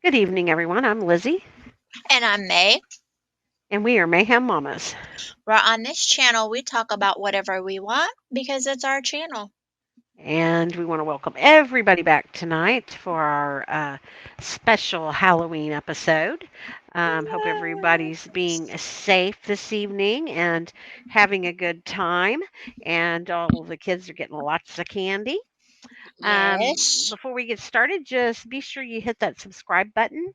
Good evening, everyone. I'm Lizzie, And I'm May. and we are Mayhem Mamas. Where on this channel we talk about whatever we want because it's our channel. And we want to welcome everybody back tonight for our special Halloween episode. Hope everybody's being Yes. safe this evening and having a good time. And all the kids are getting lots of candy. Yes. Before we get started, just be sure you hit that subscribe button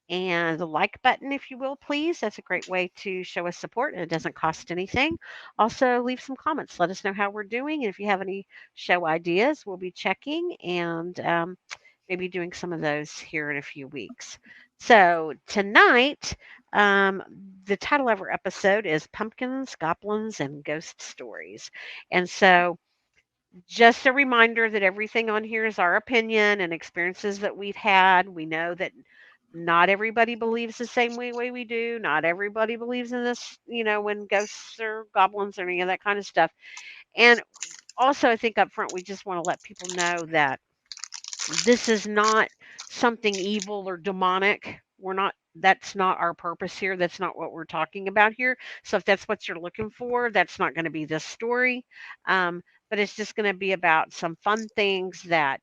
and the like button, if you will, please. That's a great way to show us support, and it doesn't cost anything. Also, leave some comments. Let us know how we're doing. And if you have any show ideas, we'll be checking and maybe doing some of those here in a few weeks. So, tonight, um, the title of our episode is Pumpkins, Goblins, and Ghost Stories. And so, just a reminder that everything on here is our opinion and experiences that we've had. We know that not everybody believes the same way we do. Not everybody believes in this, when ghosts or goblins or any of that kind of stuff. And also, I think up front, we just want to let people know that this is not something evil or demonic. That's not our purpose here. That's not what we're talking about here. So if that's what you're looking for, that's not going to be this story. Um, but it's just going to be about some fun things that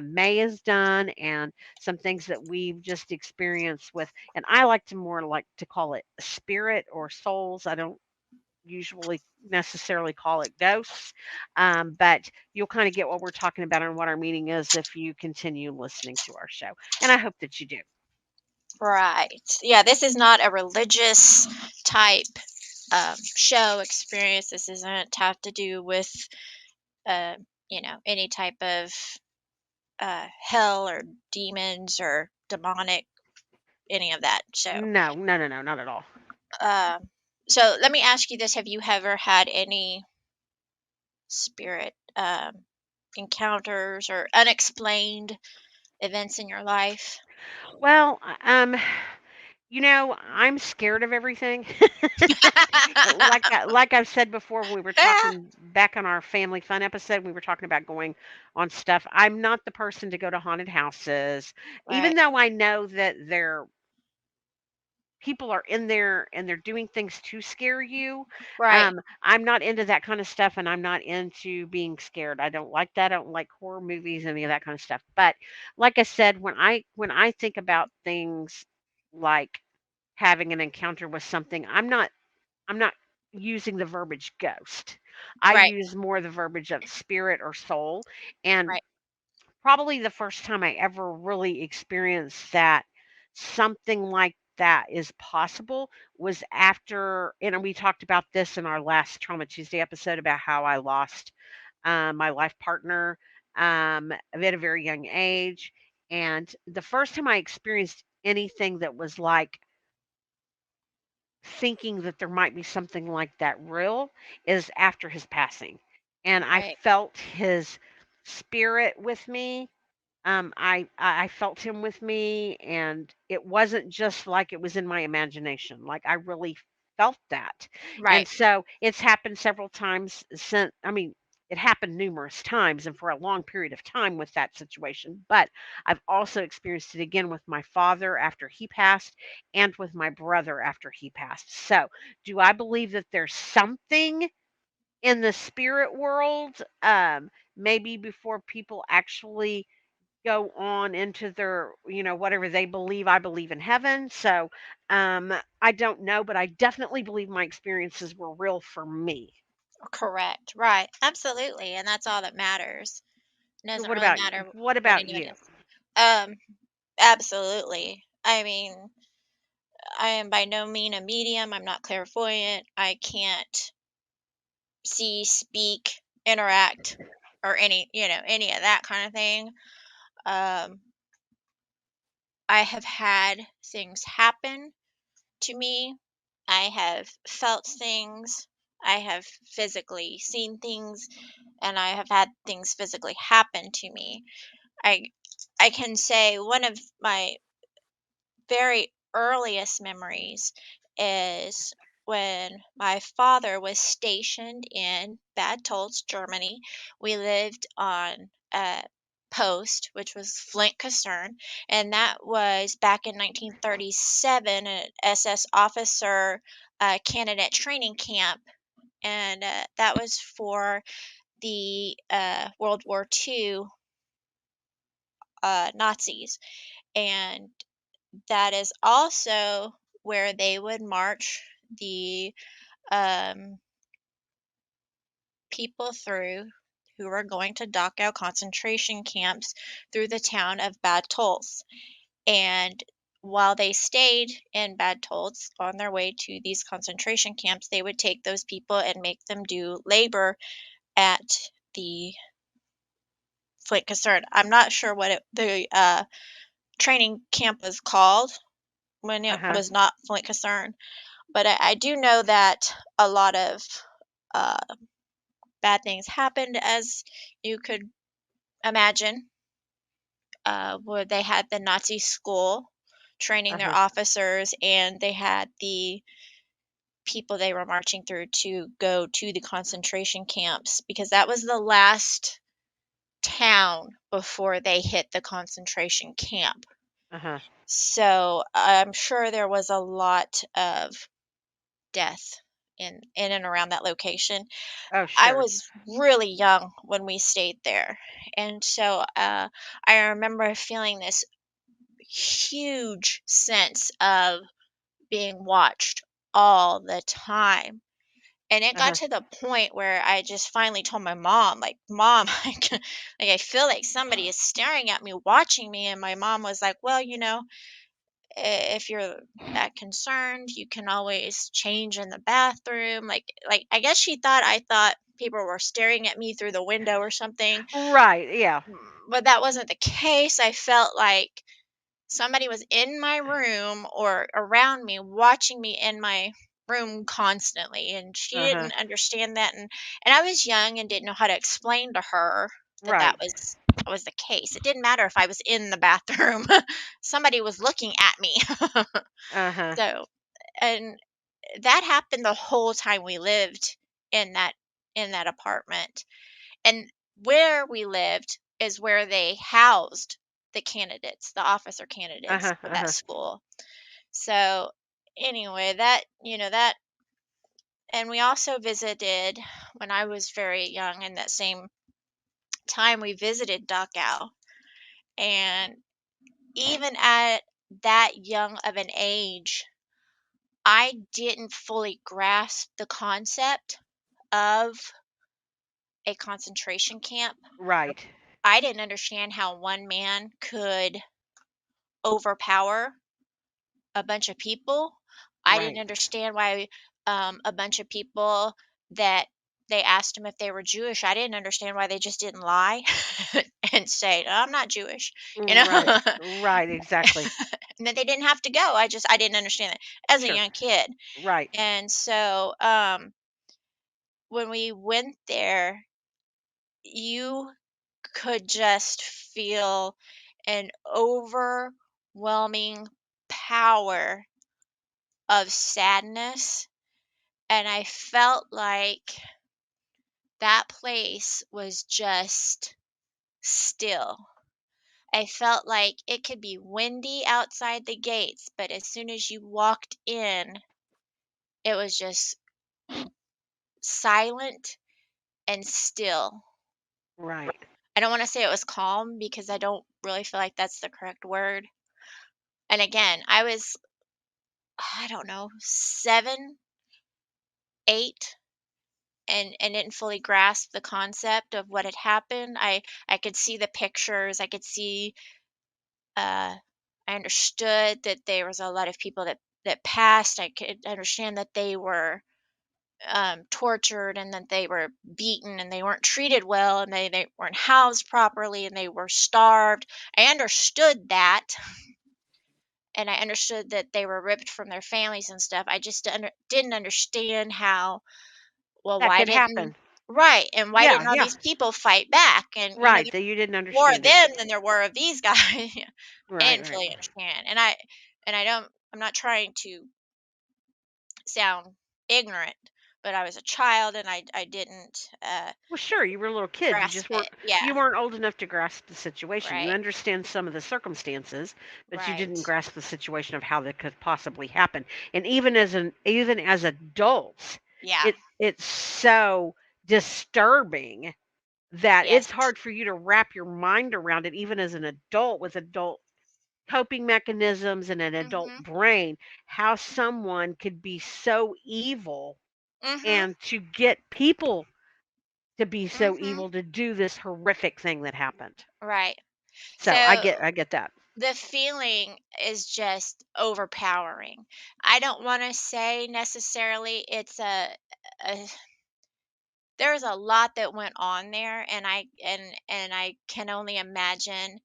May has done and some things that we've just experienced with. And I like to more like to call it spirit or souls. I don't usually necessarily call it ghosts, but you'll kind of get what we're talking about and what our meaning is if you continue listening to our show. And I hope that you do. Right. Yeah, this is not a religious type show experience. This doesn't have to do with, uh, any type of hell or demons or demonic, any of that. No, no, no, no, not at all. Uh, so let me ask you this: have you ever had any spirit encounters or unexplained events in your life? Well, I'm scared of everything. Like I've said before, when we were Ah, talking back on our family fun episode, we were talking about going on stuff. I'm not the person to go to haunted houses, even right, though I know that they're people are in there and they're doing things to scare you. right, I'm not into that kind of stuff and I'm not into being scared. I don't like that. I don't like horror movies, any of that kind of stuff. But like I said, when I think about things like having an encounter with something, I'm not using the verbiage ghost. I right, use more the verbiage of spirit or soul. And right, probably the first time I ever really experienced that something like that is possible was after, and we talked about this in our last Trauma Tuesday episode about how I lost my life partner at a very young age. And the first time I experienced anything that was like thinking that there might be something like that real is after his passing. And I right, felt his spirit with me. I felt him with me, and it wasn't just like it was in my imagination. Like I really felt that, and right. so it's happened several times since. I mean, it happened numerous times and for a long period of time with that situation. But I've also experienced it again with my father after he passed, and with my brother after he passed. So, do I believe that there's something in the spirit world? Maybe before people actually go on into their, whatever they believe. I believe in heaven. So, I don't know, but I definitely believe my experiences were real for me. Correct. Right. Absolutely. And that's all that matters. It So doesn't what really about matter what what about anybody you? else. Um, absolutely. I mean, I am by no mean a medium. I'm not clairvoyant. I can't see, speak, interact, or any of that kind of thing. Um, I have had things happen to me. I have felt things. I have physically seen things, and I have had things physically happen to me. I I can say one of my very earliest memories is when my father was stationed in Bad Tolz, Germany. We lived on post, which was Flint Concern, and that was back in 1937, an SS officer candidate training camp, and that was for the World War II Nazis, and that is also where they would march the um, people through who were going to Dachau concentration camps through the town of Bad Tolz. And while they stayed in Bad Tolz on their way to these concentration camps, they would take those people and make them do labor at the Flint Concern. I'm not sure what the training camp was called when it Uh-huh. was not Flint Concern, but I do know that a lot of uh, bad things happened, as you could imagine, where they had the Nazi school training their Uh-huh. officers, and they had the people they were marching through to go to the concentration camps because that was the last town before they hit the concentration camp. Uh-huh. So I'm sure there was a lot of death in and around that location. Oh, I sure. was really young when we stayed there, and so I remember feeling this huge sense of being watched all the time. And it got Uh-huh. to the point where I just finally told my mom, like, "Mom, I feel like somebody is staring at me, watching me." And my mom was like, "Well, if you're that concerned, you can always change in the bathroom." Like I guess she thought I thought people were staring at me through the window or something, Right, yeah. but that wasn't the case. I felt like somebody was in my room or around me watching me in my room constantly, and she Uh-huh. didn't understand that, and I was young and didn't know how to explain to her that Right. that was the case. It didn't matter if I was in the bathroom. Somebody was looking at me. Uh-huh. So, and that happened the whole time we lived in that apartment. And where we lived is where they housed the candidates, the officer candidates Uh-huh. for that Uh-huh. school. So anyway, that, and we also visited when I was very young, in that same time we visited Dachau. And even at that young of an age, I didn't fully grasp the concept of a concentration camp. Right. I didn't understand how one man could overpower a bunch of people. I didn't Right. understand why a bunch of people that they asked him if they were Jewish. I didn't understand why they just didn't lie and say, "No, I'm not Jewish," you know, Right. Right, exactly. and that they didn't have to go. I didn't understand that as a Sure. young kid. Right. And so when we went there, you could just feel an overwhelming power of sadness, and I felt like that place was just still. I felt like it could be windy outside the gates, but as soon as you walked in, it was just silent and still. Right. I don't want to say it was calm because I don't really feel like that's the correct word. And again, I don't know, 7, 8, and didn't fully grasp the concept of what had happened. I could see the pictures. I could see I understood that there was a lot of people that passed. I could understand that they were tortured and that they were beaten and they weren't treated well and they weren't housed properly and they were starved. I understood that, and I understood that they were ripped from their families and stuff. I just didn't understand how. Well, That why could didn't happen. right, and why Yeah, didn't all yeah. these people fight back? And, Right, there's that you didn't more of understand it. them than there were of these guys. I Right, didn't right. fully understand, and I don't. I'm not trying to sound ignorant, but I was a child and I didn't Well, sure, you were a little kid. You grasp just weren't it. Yeah, you weren't old enough to grasp the situation. You right, understand some of the circumstances, but you didn't right. grasp the situation of how that could possibly happen. And even as adults, Yeah, it's so disturbing that yes. it's hard for you to wrap your mind around it even as an adult with adult coping mechanisms and an adult Mhm, brain, how someone could be so evil mhm, and to get people to be so mhm. evil to do this horrific thing that happened. Right. So So I get that. the feeling is just overpowering. I don't want to say necessarily it's a there's a lot that went on there, and I can only imagine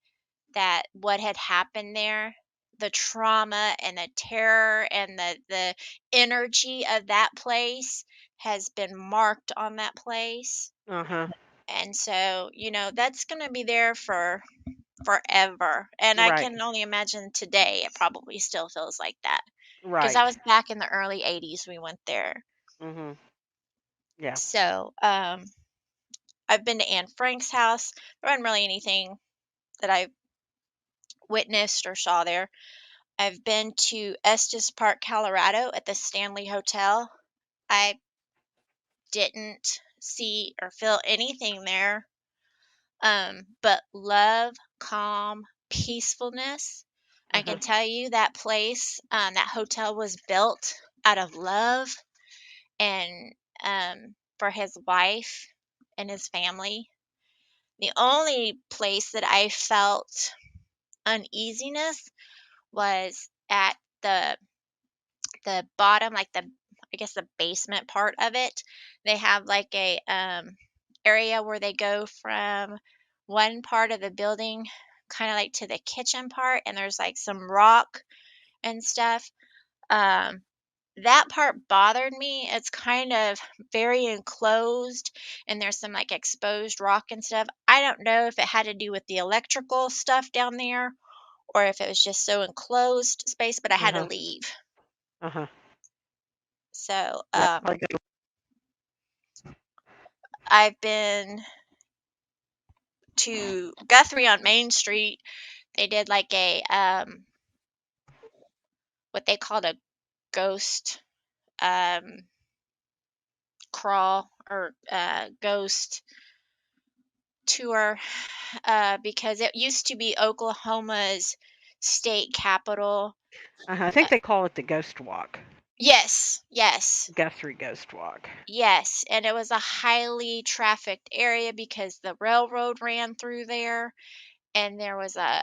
that what had happened there, the trauma and the terror and the energy of that place has been marked on that place. Uh-huh. And so, that's going to be there for forever. And I Right. can only imagine today it probably still feels like that. Because I Right. was back in the early 80s we went there. Mhm. Yeah. So, I've been to Anne Frank's house. There wasn't really anything that I witnessed or saw there. I've been to Estes Park, Colorado at the Stanley Hotel. I didn't see or feel anything there, but love, calm, peacefulness. I Uh-huh. can tell you that place, that hotel was built out of love and for his wife and his family. The only place that I felt uneasiness was at the bottom, like I guess the basement part of it. They have like a area where they go from one part of the building kind of like to the kitchen part, and there's like some rock and stuff. Um that part bothered me. It's kind of very enclosed and there's some like exposed rock and stuff. I don't know if it had to do with the electrical stuff down there or if it was just so enclosed space, but I had to Uh-huh. leave. Uh-huh. So, Yeah. Like I've been to Guthrie on Main Street. They did like a what they called a ghost um crawl or ghost tour because it used to be Oklahoma's state capital. I think they call it the ghost walk. Yes, yes, Guthrie Ghost Walk. yes, and it was a highly trafficked area because the railroad ran through there, and there was a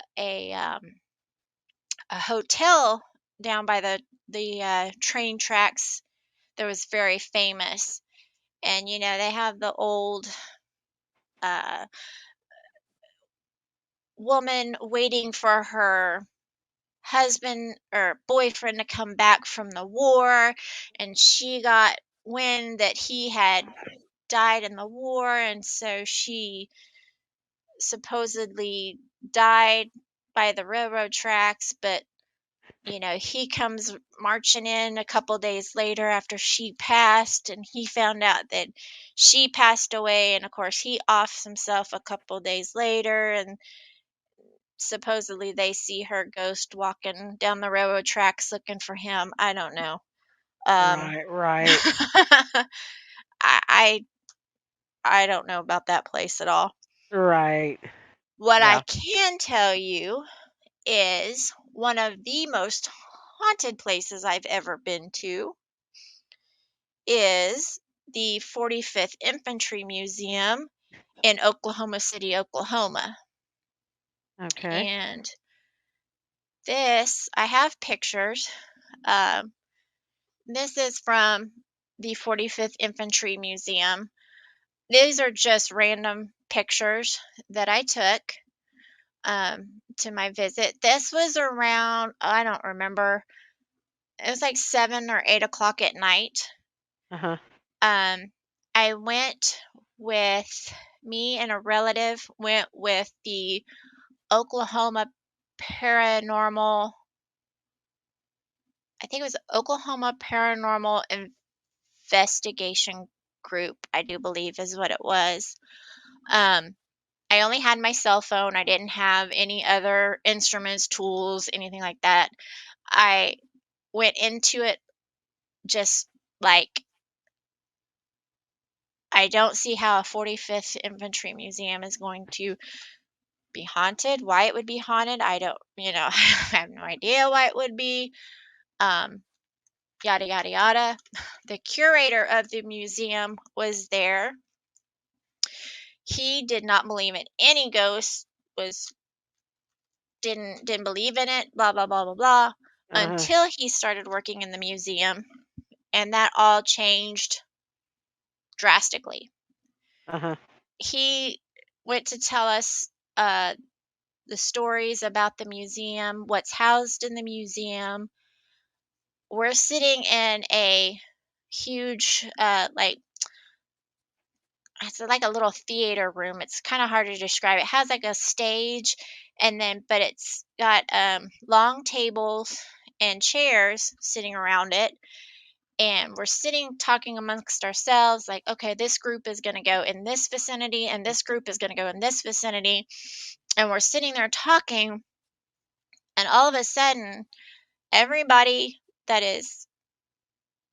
hotel down by the train tracks that was very famous. And they have the old uh, woman waiting for her husband or boyfriend to come back from the war, and she got wind that he had died in the war, and so she supposedly died by the railroad tracks. But he comes marching in a couple days later after she passed, and he found out that she passed away. And of course, he offs himself a couple days later, and supposedly they see her ghost walking down the railroad tracks looking for him. I don't know. Um, Right, right, I I don't know about that place at all. right. What I Yeah. can tell you is one of the most haunted places I've ever been to is the 45th Infantry Museum in Oklahoma City, Oklahoma. Okay. And this, I have pictures. Um, this is from the 45th Infantry Museum. These are just random pictures that I took to my visit. This was around, I don't remember, it was like 7 or 8 o'clock at night. Uh-huh. Um, I went with me and a relative went with the Oklahoma Paranormal. I think it was Oklahoma Paranormal investigation group, I do believe is what it was. I only had my cell phone. I didn't have any other instruments, tools, anything like that. I went into it just like, I don't see how a 45th Infantry Museum is going to be haunted. Why it would be haunted, I don't, I have no idea why it would be. Um, Yada, yada, yada. The curator of the museum was there. He did not believe in any ghosts, was didn't believe in it, blah blah blah blah blah, Uh-huh. until he started working in the museum, and that all changed drastically. Uh-huh. He went to tell us uh, the stories about the museum, what's housed in the museum. We're sitting in a huge, it's like a little theater room. It's kind of hard to describe. It has like a stage, and then, but it's got long tables and chairs sitting around it. And we're sitting talking amongst ourselves, like, okay, this group is going to go in this vicinity, and this group is going to go in this vicinity. And we're sitting there talking, and all of a sudden, everybody that is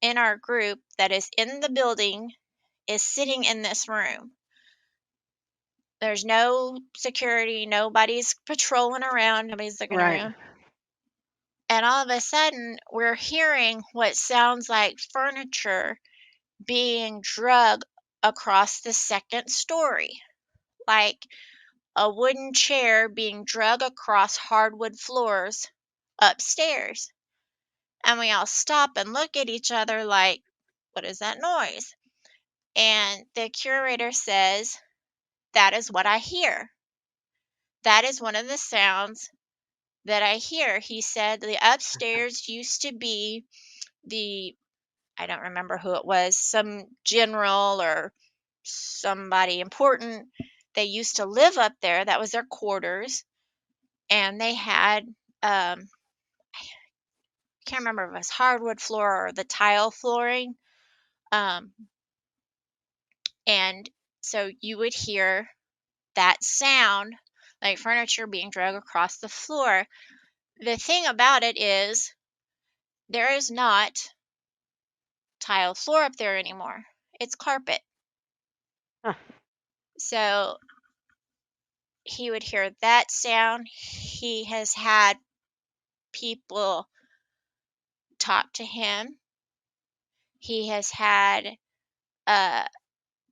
in our group that is in the building is sitting in this room. There's no security, nobody's patrolling around, nobody's looking Right. around. And all of a sudden, we're hearing what sounds like furniture being drug across the second story, like a wooden chair being drug across hardwood floors upstairs. And we all stop and look at each other like, what is that noise? And the curator says, that is what I hear. That is one of the sounds that I hear. He said the upstairs used to be the, I don't remember who it was, some general or somebody important. They used to live up there. That was their quarters. And they had, I can't remember if it was hardwood floor or the tile flooring. Um, and so you would hear that sound like furniture being dragged across the floor. The thing about it is, there is not tile floor up there anymore. It's carpet. Huh. So he would hear that sound. He has had people talk to him. He has had uh,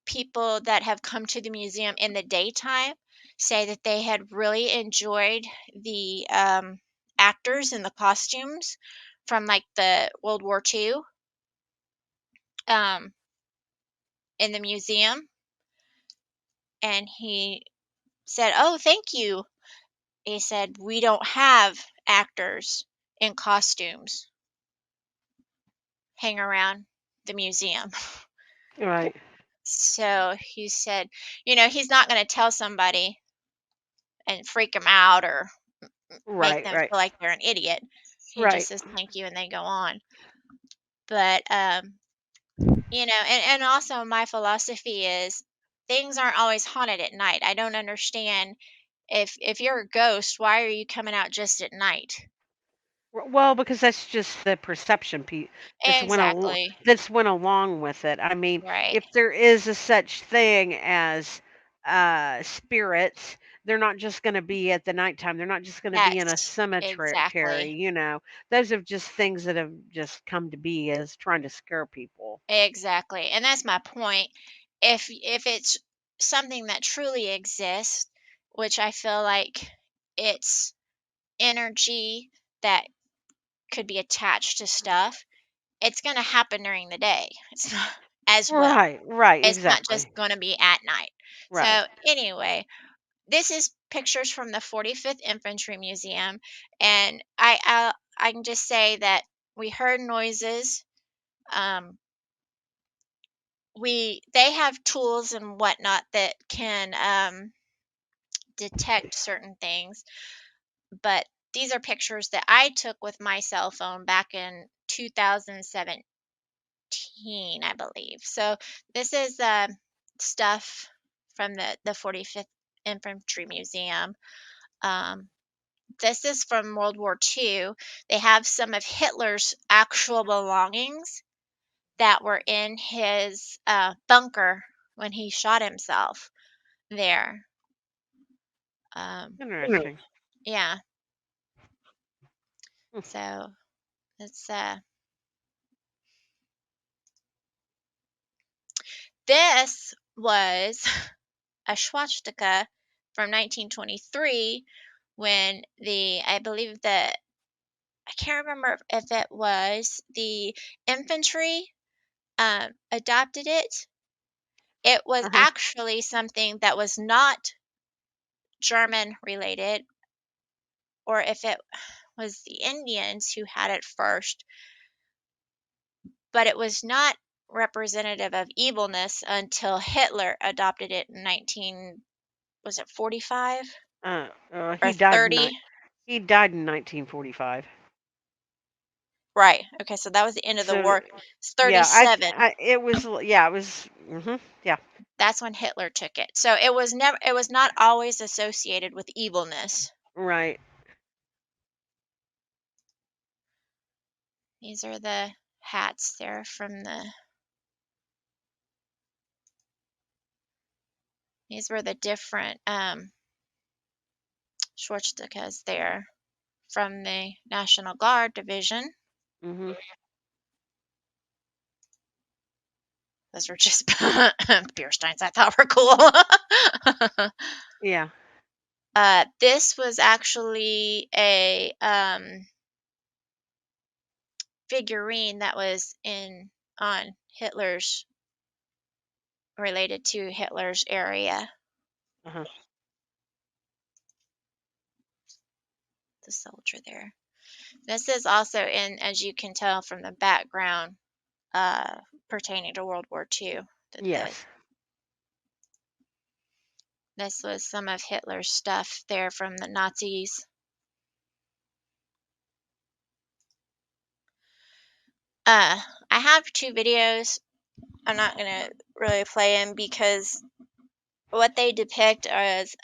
people that have come to the museum in the daytime say that they had really enjoyed the actors and the costumes from like the World War II um, in the museum. And he said, "Oh, thank you." He said, "We don't have actors in costumes hang around the museum." Right. So he said, he's not going to tell somebody and freak them out or make Right. them Right. feel like they're an idiot. He just Right. says thank you and they go on. But and also my philosophy is things aren't always haunted at night. I don't understand, if you're a ghost, why are you coming out just at night? Well, because that's just the perception piece Exactly. that's went along with it. I mean, Right. if there is a such thing as spirits, they're not just going to be at the nighttime. They're not just going to be in a That's cemetery, exactly. Those are just things that have just come to be as trying to scare people. Exactly. And that's my point. If it's something that truly exists, which I feel like it's energy that could be attached to stuff, it's going to happen during the day. It's not as well. Right, right, It's not just exactly. going to be at night. Right. So, anyway, this is pictures from the 45th Infantry Museum, and I can just say that we heard noises. Um, they have tools and whatnot that can detect certain things, but these are pictures that I took with my cell phone back in 2017, I believe. So this is stuff from the 45th Infantry Museum. Um, this is from World War II. They have some of Hitler's actual belongings that were in his bunker when he shot himself there. Um, Interesting. yeah, Hmm. so it's this was a swastika from 1923 when I believe that I can't remember if it was the infantry adopted it. It was Uh-huh. actually something that was not German related, or if it was the Indians who had it first, but it was not representative of evilness until Hitler adopted it in 19, was it 45 or He died in 30? he died in 1945. Right. Okay, so that was the end of the So war. It's yeah, 37. it was yeah, it was yeah. That's when Hitler took it. So it was not always associated with evilness. Right. These are the hats there from these were the different swastikas there from the National Guard division. Mhm. Those were just beer steins I thought were cool. Yeah. This was actually a figurine that was in on Hitler's related to Hitler's area. Uh-huh. The soldier there. This is also in, as you can tell from the background, pertaining to World War II. That Yes. this was some of Hitler's stuff there from the Nazis. I have two videos. I'm not gonna really play them because what they depict is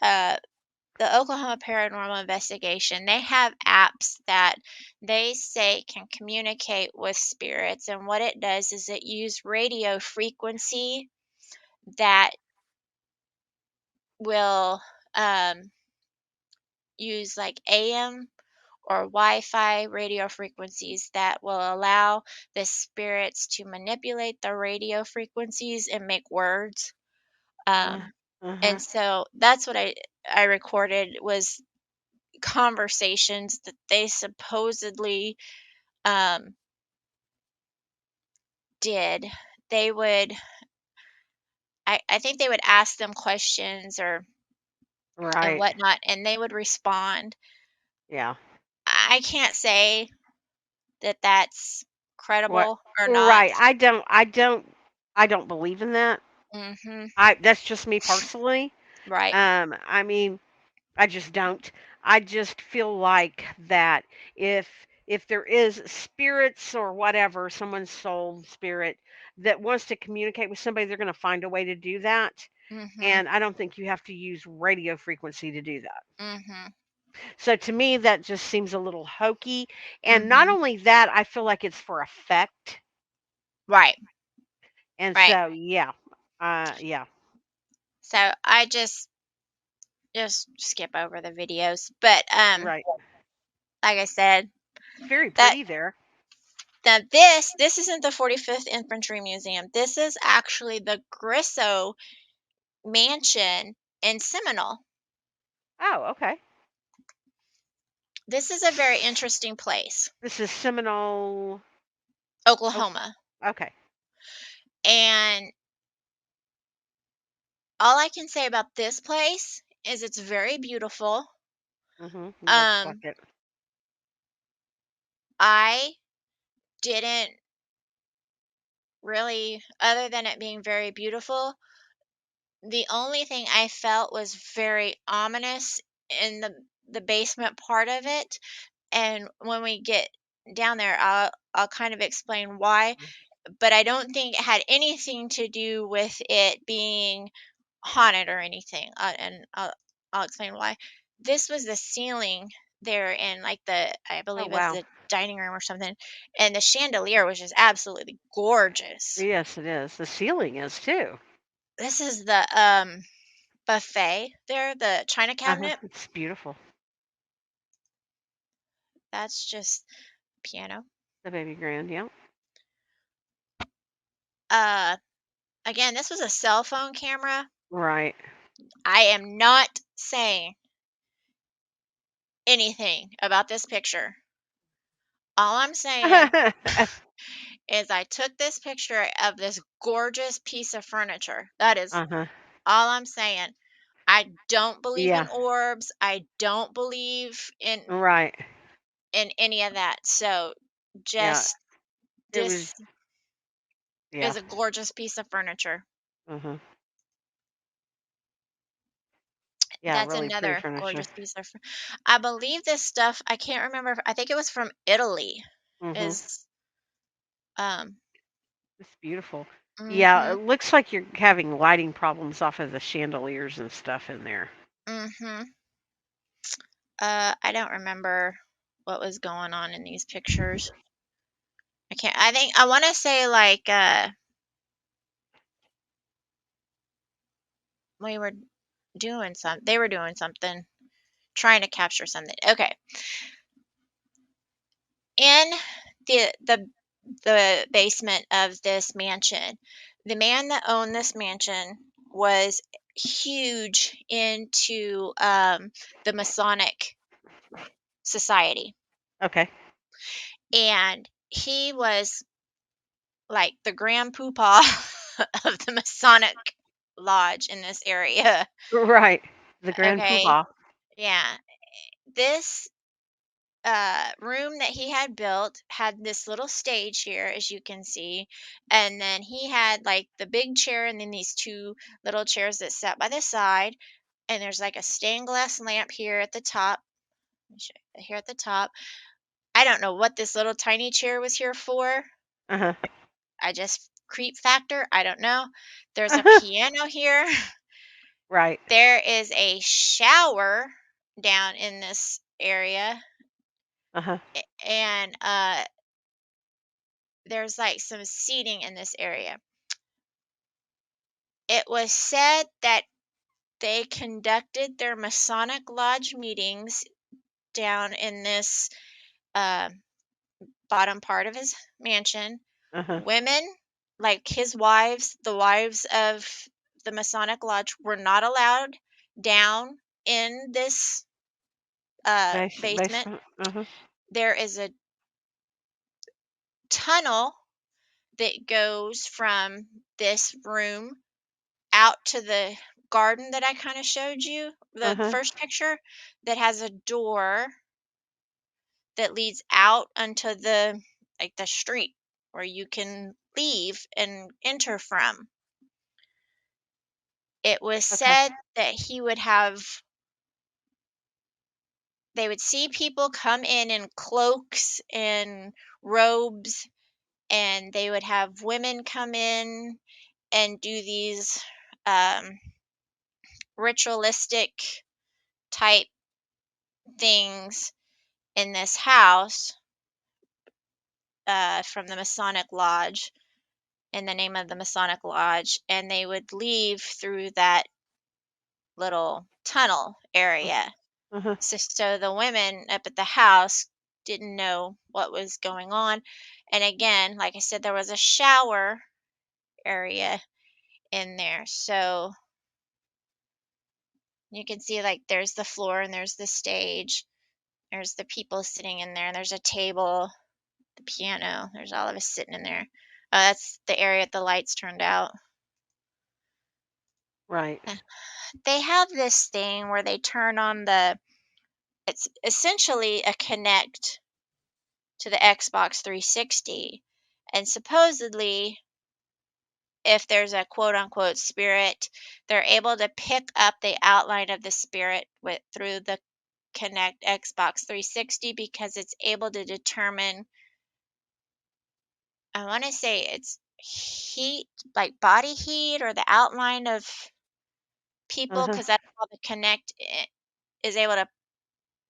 the Oklahoma Paranormal Investigation. They have apps that they say can communicate with spirits, and what it does is it uses radio frequency that will use like AM or Wi-Fi radio frequencies that will allow the spirits to manipulate the radio frequencies and make words. Uh, And uh-huh. so that's what I recorded was conversations that they supposedly um, did. They would, I think they would ask them questions or and Right. whatnot, and they would respond. Yeah. I can't say that that's What? credible or not. Right. I don't believe in that. Mhm. I That's just me personally. Right. I mean, I just don't. I just feel like that if there is spirits or whatever, someone's soul spirit that wants to communicate with somebody, they're going to find a way to do that. Mhm. And I don't think you have to use radio frequency to do that. Mhm. So to me, that just seems a little hokey. And not Mhm. only that, I feel like it's for effect. Right. And Right. so, yeah, yeah, So I just skip over the videos. But right. like I said, Very that pretty there. that this isn't the 45th Infantry Museum. This is actually the Grisso Mansion in Seminole. Oh, okay. This is a very interesting place, This is Seminole. Oh, Oklahoma. okay. And all I can say about this place is it's very beautiful. Looks like Um, it. I didn't really, other than it being very beautiful, the only thing I felt was very ominous in the basement part of it. And when we get down there, I'll kind of explain why. but I don't think it had anything to do with it being haunted or anything. And I'll explain why. This was the ceiling there in like I Oh, believe it was wow. the dining room or something, and the chandelier was just absolutely gorgeous. Yes, it is. The ceiling is too. This is the buffet there, the china Uh-huh. cabinet. It's beautiful. That's just piano. The baby grand, yeah. Uh, Again, this was a cell phone camera. Right. I am not saying anything about this picture. All I'm saying is I took this picture of this gorgeous piece of furniture. That is Uh-huh. all I'm saying. I don't believe in Yeah. orbs. I don't believe Right. in any of that. So Yeah. just It was, this yeah. is a gorgeous piece of furniture. Uh-huh. Yeah, That's really pretty another furniture. gorgeous piece of I believe this stuff, I can't remember. I think it was from Italy. Mhm. Is um It's beautiful. Yeah, mhm it looks like you're having lighting problems off of the chandeliers and stuff in there. mhm I don't remember what was going on in these pictures. I think I want to say like we were they were doing something, trying to capture something. Okay. In the basement of this mansion, the man that owned this mansion was huge into the Masonic society, Okay. and he was like the grand poobah of the Masonic lodge in this area. Right. The grand Okay. poobah. Yeah. This room that he had built had this little stage here, as you can see, and then he had like the big chair and then these two little chairs that sat by the side, and there's like a stained glass lamp here at the top. Let me show you here at the top. I don't know what this little tiny chair was here for. Uh-huh. I just creep factor, I don't know. There's a piano here. Right. There is a shower down in this area, Uh-huh. and there's like some seating in this area. It was said that they conducted their Masonic Lodge meetings down in this uh, bottom part of his mansion. Uh-huh. Women, like his wives, the wives of the Masonic Lodge, were not allowed down in this basement. Basement. Uh-huh. There is a tunnel that goes from this room out to the garden that I kind of showed you, the Uh-huh. first picture, that has a door that leads out onto the street where you can leave and enter from. It was Okay. said that they would see people come in cloaks and robes, and they would have women come in and do these um, ritualistic type things in this house from the Masonic Lodge, in the name of the Masonic Lodge, and they would leave through that little tunnel area. Uh-huh. So the women up at the house didn't know what was going on. And again, like I said, there was a shower area in there. So you can see like there's the floor and there's the stage. There's the people sitting in there. And there's a table, the piano. There's all of us sitting in there. That's the area the lights turned out. Right. They have this thing where they turn on it's essentially a connect to the Xbox 360. And supposedly, if there's a quote unquote spirit, they're able to pick up the outline of the spirit through the Connect Xbox 360 because it's able to determine I want to say it's heat, like body heat or the outline of people, Uh-huh. because that's how the is able to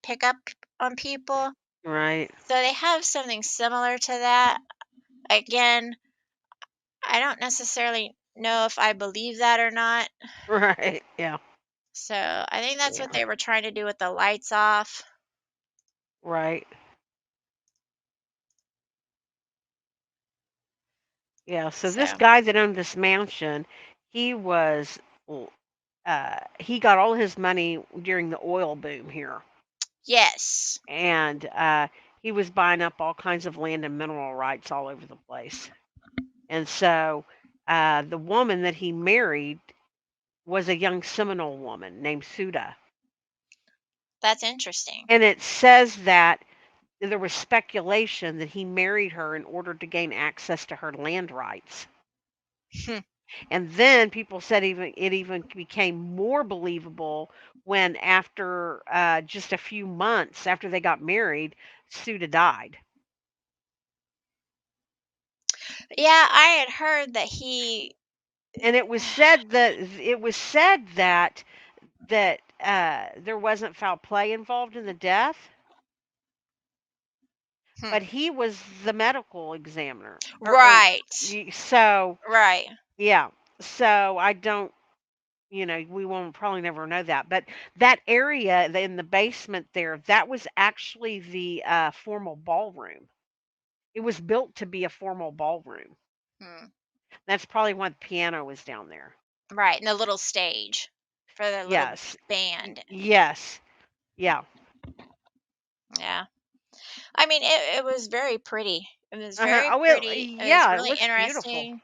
pick up on people. Right. So they have something similar to that. Again, I don't necessarily know if I believe that or not. Right. Yeah. So I think that's what Yeah. they were trying to do with the lights off. Right. Yeah. So this So, guy that owned this mansion, he was he got all his money during the oil boom here. yes, And he was buying up all kinds of land and mineral rights all over the place. And so the woman that he married was a young Seminole woman named Suda. that's interesting. And it says that there was speculation that he married her in order to gain access to her land rights. And then people said it even became more believable when after just a few months after they got married, Suda died. Yeah, I had heard that he. And it was said that there wasn't foul play involved in the death, Hmm, but he was the medical examiner. Or right, so right. yeah. So I don't, we won't probably never know that. But that area in the basement there, that was actually the formal ballroom. It was built to be a formal ballroom. Hmm, That's probably why the piano was down there. right. And the little stage for the little Yes. band. Yes. Yeah. Yeah. I mean, it was very pretty. It was Uh-huh. very Oh, pretty. It was yeah, it really looks beautiful. interesting.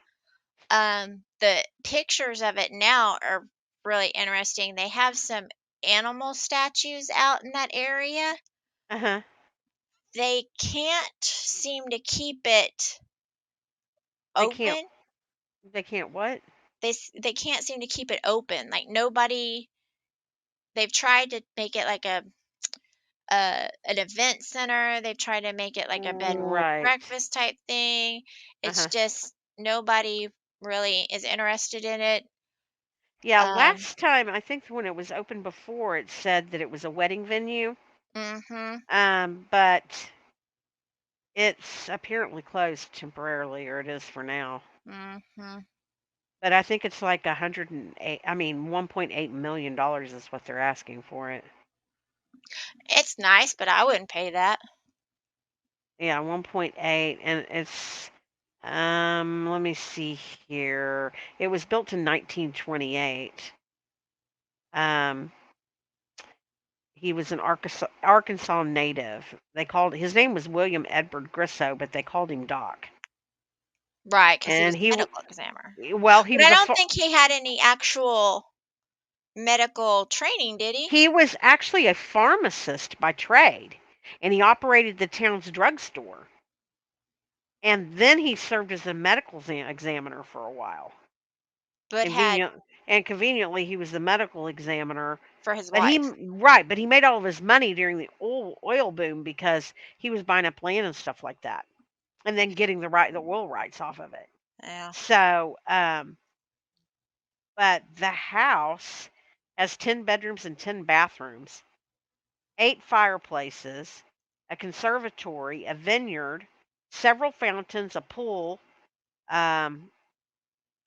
The pictures of it now are really interesting. They have some animal statues out in that area. Uh-huh. They can't seem to keep it They can't open. they can't what? They can't seem to keep it open. Like nobody. They've tried to make it like an event center. They've tried to make it like a bed and Right. breakfast type thing. It's Uh-huh. just nobody really is interested in it. Yeah, Um, last time I think when it was open before it said that it was a wedding venue. mhm, But it's apparently closed temporarily, or it is for now. mhm. But I think it's like 108, I mean, $1.8 million is what they're asking for it. It's nice, but I wouldn't pay that. Yeah, 1.8, and it's let me see here. It was built in 1928. Um he was an Arkansas native. They called his name was William Edward Grisso, but they called him Doc. Right, because he And was a medical examiner. he But I was a don't think he had any actual medical training, did he? he was actually a pharmacist by trade, and he operated the town's drugstore. And then he served as a medical examiner for a while. But had Conveniently, he was the medical examiner. for his But wife. but he made all of his money during the oil boom because he was buying up land and stuff like that, and then getting the oil rights off of it. Yeah. So, but the house has 10 bedrooms and 10 bathrooms, 8 fireplaces, a conservatory, a vineyard, several fountains, a pool. Um,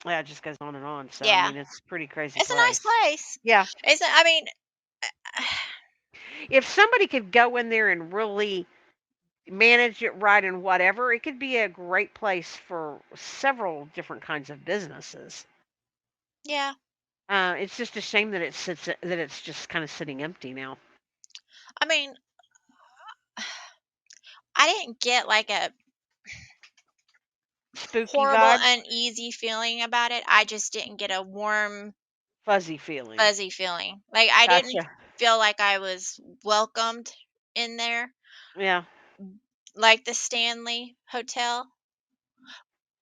yeah, it just goes on and on. So I Yeah. mean, it's a pretty crazy It's a nice place. place. Yeah, It's I mean, if somebody could go in there and really manage it right and whatever, it could be a great place for several different kinds of businesses. yeah. It's just a shame that it's just kind of sitting empty now. I mean, I didn't get like a Spooky horrible, vibes, uneasy feeling about it. I just didn't get a warm, fuzzy feeling. fuzzy feeling. Like I didn't Gotcha. feel like I was welcomed in there, Yeah. like the Stanley Hotel.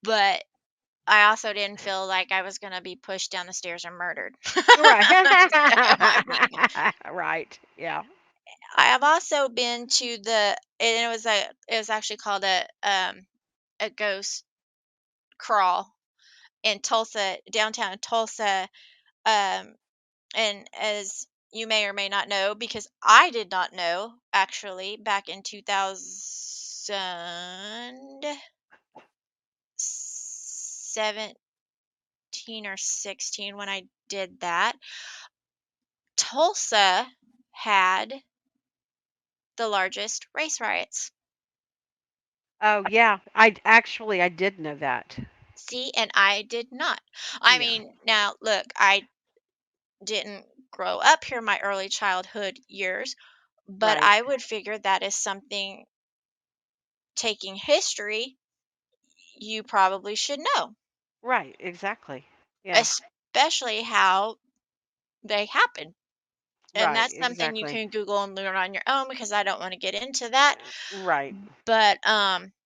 But I also didn't feel like I was gonna be pushed down the stairs and murdered. Right. So, I mean, Right. Yeah. I have also been to the and it was actually called a ghost. crawl in Tulsa, downtown Tulsa. Um, and as you may or may not know, because I did not know actually back in 2017 or 16 when I did that, Tulsa had the largest race riots. Oh, yeah. I did know that. See, and I did not. I Yeah. mean, now look, I didn't grow up here my early childhood years, but Right. I would figure that is something taking history you probably should know, Right. Exactly. Yeah. especially how they happen. And Right. that's something you Exactly. can Google and learn on your own because I don't want to get into that. Right. But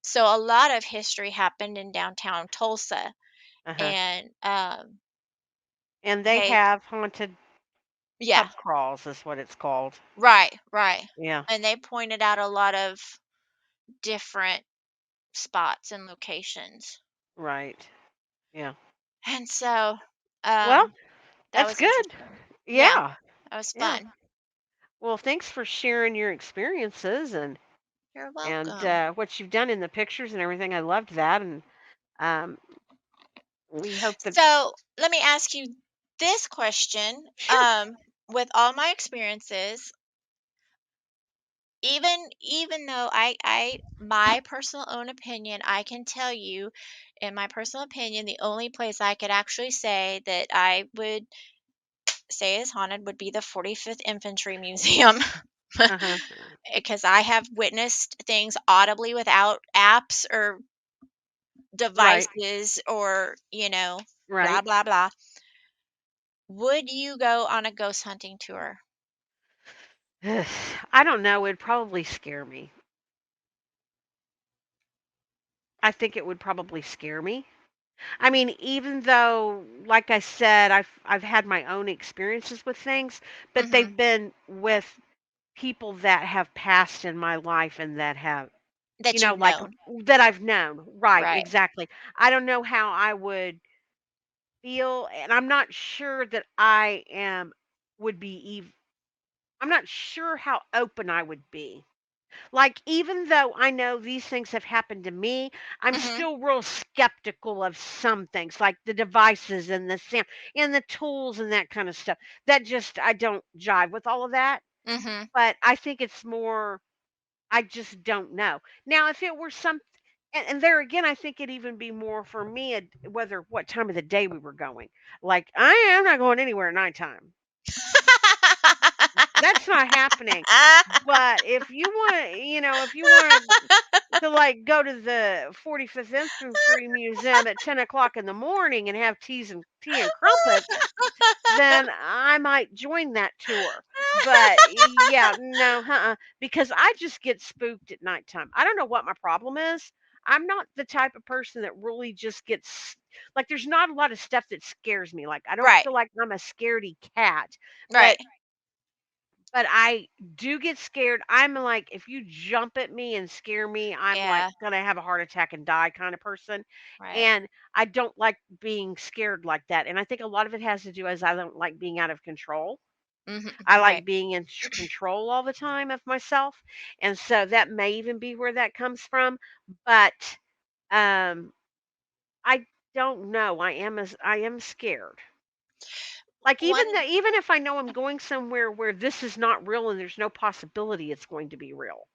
so a lot of history happened in downtown Tulsa, Uh-huh. and And they they have haunted yeah, pub crawls is what it's called. right, right. Yeah. And they pointed out a lot of different spots and locations. Right. Yeah. And so Well, that that's was good. interesting. Yeah, Yeah. that was Yeah. fun. Well, thanks for sharing your experiences You're and welcome. what you've done in the pictures and everything. I loved that, and um, we hope that. So let me ask you this question. Sure. With all my experiences, even though I my personal own opinion, I can tell you, in my personal opinion, the only place I could actually say that I would say is haunted would be the 45th Infantry Museum. Uh-huh. Because I have witnessed things audibly without apps or Right. devices or, blah, Right. blah, blah. Would you go on a ghost hunting tour? I don't know. It'd probably scare me. I think it would probably scare me. I mean, even though, like I said, I've had my own experiences with things, but Mhm. they've been with people that have passed in my life and that have, That you've like known. that I've known. Right, Right. exactly. I don't know how I would feel, and I'm not sure that I am would be I'm not sure how open I would be. Like, even though I know these things have happened to me, I'm Mhm. still real skeptical of some things, like the devices and the sound and the tools and that kind of stuff. That just I don't jive with all of that. Mhm. But I think it's more I just don't know. Now, if it were some and there again, I think it'd even be more for me whether what time of the day we were going. Like, I am not going anywhere at nighttime. That's not happening. But if you want, if you want to like go to the 45th Infantry Museum at 10 o'clock in the morning and have tea and crumpets, then I might join that tour. But yeah, no, because I just get spooked at nighttime. I don't know what my problem is. I'm not the type of person that really just gets like there's not a lot of stuff that scares me. Like I don't Right. feel like I'm a scaredy cat, Right. but I do get scared. I'm like, if you jump at me and scare me, I'm like Yeah. gonna have a heart attack and die kind of person. Right. And I don't like being scared like that. And I think a lot of it has to do as I don't like being out of control. Mhm. I Right. like being in control all the time of myself. And so that may even be where that comes from. But um I don't know. I am scared. Like One even if I know I'm going somewhere where this is not real and there's no possibility it's going to be real,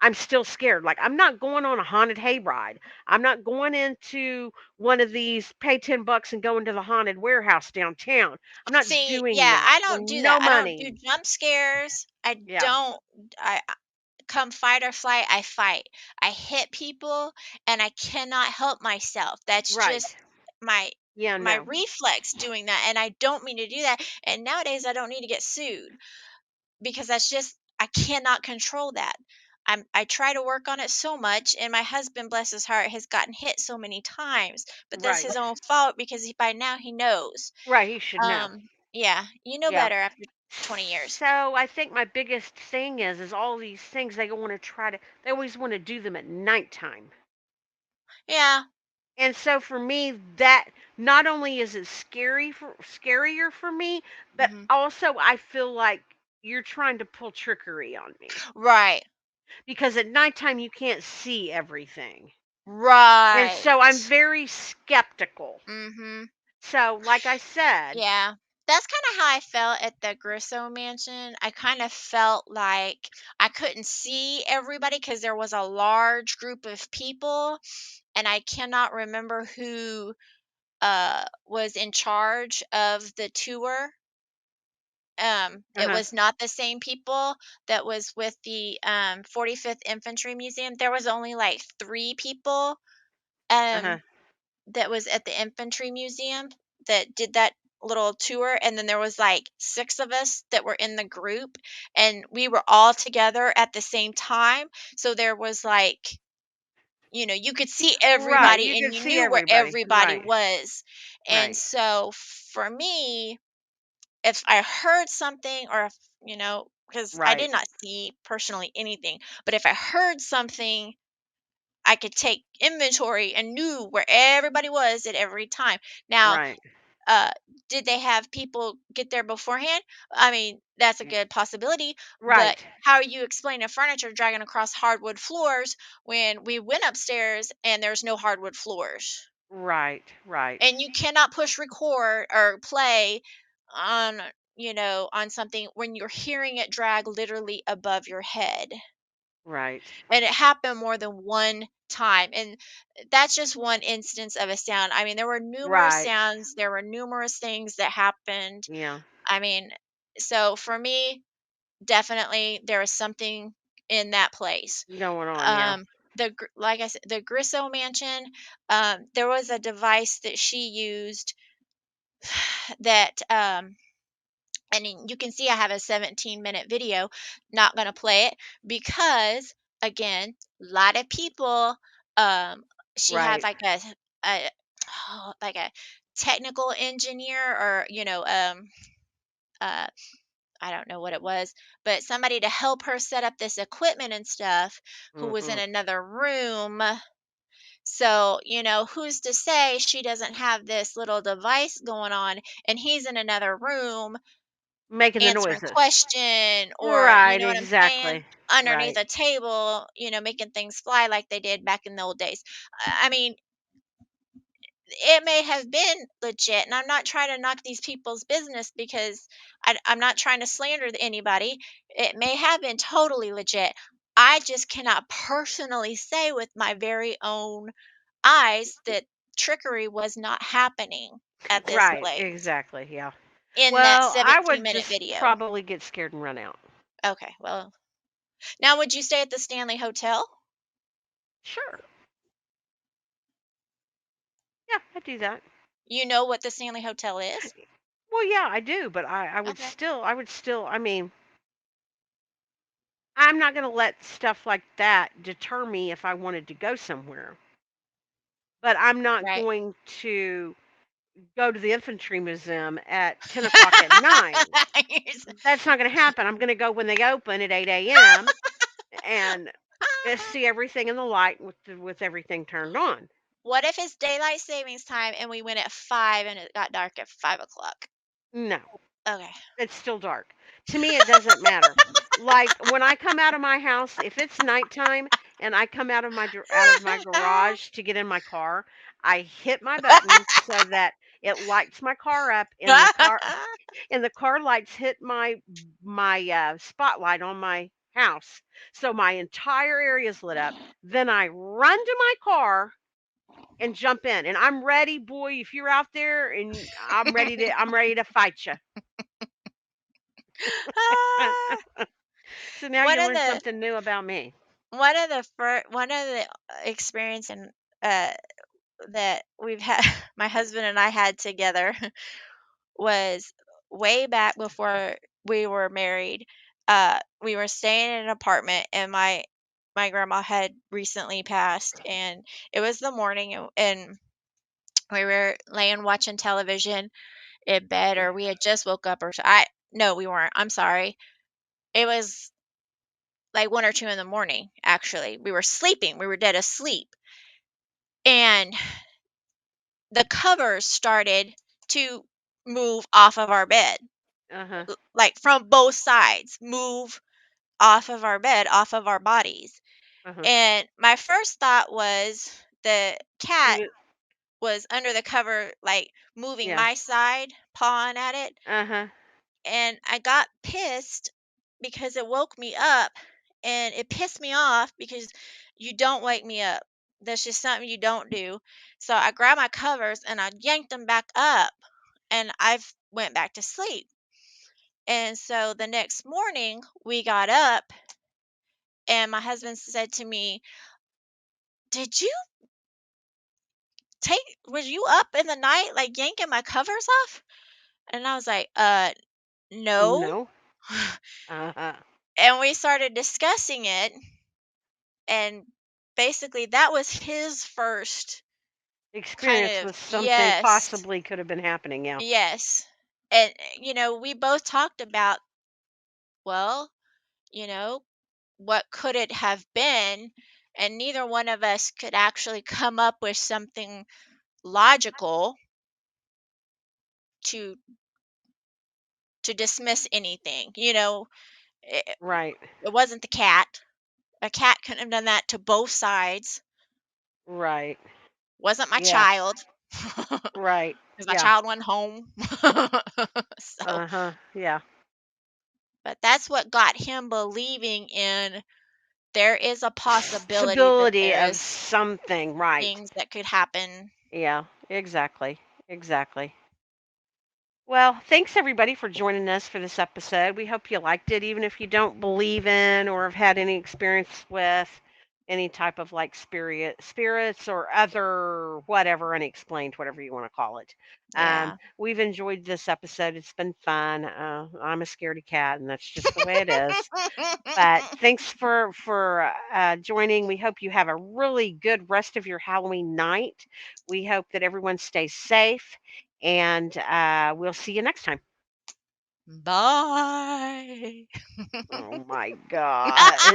I'm still scared. Like I'm not going on a haunted hayride. I'm not going into one of these pay $10 and go into the haunted warehouse downtown. I'm not See, doing yeah, that I for don't do no that. I don't do money. jump scares. I Yeah. don't I come fight or flight, I fight. I hit people and I cannot help myself. That's Right. just my Yeah, my no. reflex doing that, and I don't mean to do that. And nowadays I don't need to get sued because that's just I cannot control that. I try to work on it so much, and my husband, bless his heart, has gotten hit so many times, but that's Right. his own fault because by now he knows. Right, he should know. Yeah, you know Yeah. better after 20 years. So I think my biggest thing is all these things they want to try to they always want to do them at nighttime. Yeah, And so for me, that not only is it scarier for me, but Mhm. also I feel like you're trying to pull trickery on me Right. because at nighttime you can't see everything. And so I'm Right. very skeptical. Mhm. So, like I said, Yeah. That's kinda how I felt at the Grisso mansion. I kind of felt like I couldn't see everybody because there was a large group of people, and I cannot remember who, was in charge of the tour. It uh-huh, was not the same people that was with the, 45th Infantry Museum. There was only, like, 3 people, uh-huh. um that was at the infantry museum that did that little tour, and then there was like 6 of us that were in the group, and we were all together at the same time. So there was like, you could see Right, everybody you and can you see knew where everybody. everybody Right, was. And right, so for me, if I heard something, or if, because I right, did not see personally anything, but if I heard something, I could take inventory and knew where everybody was at every time. Now, right, uh, did they have people get there beforehand? I mean, that's a good possibility, but right, how are you explaining furniture dragging across hardwood floors when we went upstairs and there's no hardwood floors? right, right, And you cannot push record or play on, on something when you're hearing it drag literally above your head. right, And it happened more than one time. And that's just one instance of a sound. I mean, there were numerous right. sounds, there were numerous things that happened. Yeah, I mean, so for me, definitely there was something in that place. going on. Yeah, Um, like I said, the Grisso mansion, there was a device that she used that and you can see I have a 17-minute video. Not going to play it because, again, a lot of people, um she had right. a like a technical engineer, or uh I don't know what it was, but somebody to help her set up this equipment and stuff, who was in Hmm. another room. So, who's to say she doesn't have this little device going on and he's in another room Making the answering noises. question, or you Right, know what I'm saying? exactly. Underneath Right. a table, making things fly like they did back in the old days. I mean, it may have been legit, and I'm not trying to knock these people's business because I'm not trying to slander anybody. It may have been totally legit. I just cannot personally say with my very own eyes that trickery was not happening at this Right, place exactly. Yeah. in that Well, I 17 would minute just video. probably get scared and run out. Okay, well, now, would you stay at the Stanley Hotel? Sure. Yeah, I'd do that. You know what the Stanley Hotel is? Well, yeah, I do, but Okay. I mean, I'm not going to let stuff like that deter me if I wanted to go somewhere. But I'm not Right. going to go to the infantry museum at 10 o'clock at night. That's not going to happen. I'm going to go when they open at 8 a.m. and see everything in the light with everything turned on. What if it's daylight savings time and we went at 5 and it got dark at 5 o'clock? No, Okay. it's still dark. To me, it doesn't matter. Like when I come out of my house, if it's nighttime and I come out of my garage to get in my car, I hit my button so that it lights my car up, and the car lights hit my spotlight on my house, so my entire area is lit up. Then I run to my car and jump in, and I'm ready, boy. If you're out there, and I'm ready to fight you. Ah, So now one you of learned the something new about me. one of the experience and that we've had my husband and I had together was way back before we were married. We were staying in an apartment, and my grandma had recently passed, and it was the morning, and we were laying watching television in bed, or we had just woke up, or I no, we weren't. I'm sorry. It was like 1 or 2 in the morning. Actually, we were sleeping. We were dead asleep, and the covers started to move off of our bed, Uh-huh. like from both sides, move off of our bed, off of our bodies. Uh-huh. And my first thought was the He cat was was under the cover, like moving yeah. my side, pawing at it. Uh-huh. And I got pissed because it woke me up, and it pissed me off because you don't wake me up. That's just something you don't do. So I grabbed my covers and I yanked them back up, and I've went back to sleep. And so the next morning we got up, and my husband said to me, "Did you were you up in the night like yanking my covers off?" And I was like, no." No. Uh-huh. And we started discussing it, and basically that was his first kind Experience of, with something yes, possibly could have been happening, yeah. yes. And we both talked about, well, you know, what could it have been? And neither one of us could actually come up with something logical to dismiss anything. It, Right. it wasn't the cat. A cat couldn't have done that to both sides. Right. Wasn't my Yeah. child. Right. Because my Yeah. child went home. So, Uh-huh. Yeah. but that's what got him believing in, there is a possibility that Possibility there of is something, right. things that could happen. Yeah, exactly. Exactly. Well, thanks everybody for joining us for this episode. We hope you liked it, even if you don't believe in or have had any experience with any type of like spirits or other whatever unexplained, whatever you want to call it. Yeah. We've enjoyed this episode. It's been fun. I'm a scaredy cat, and that's just the way it is. But thanks for joining. We hope you have a really good rest of your Halloween night. We hope that everyone stays safe, and we'll see you next time. Bye. Oh my gosh.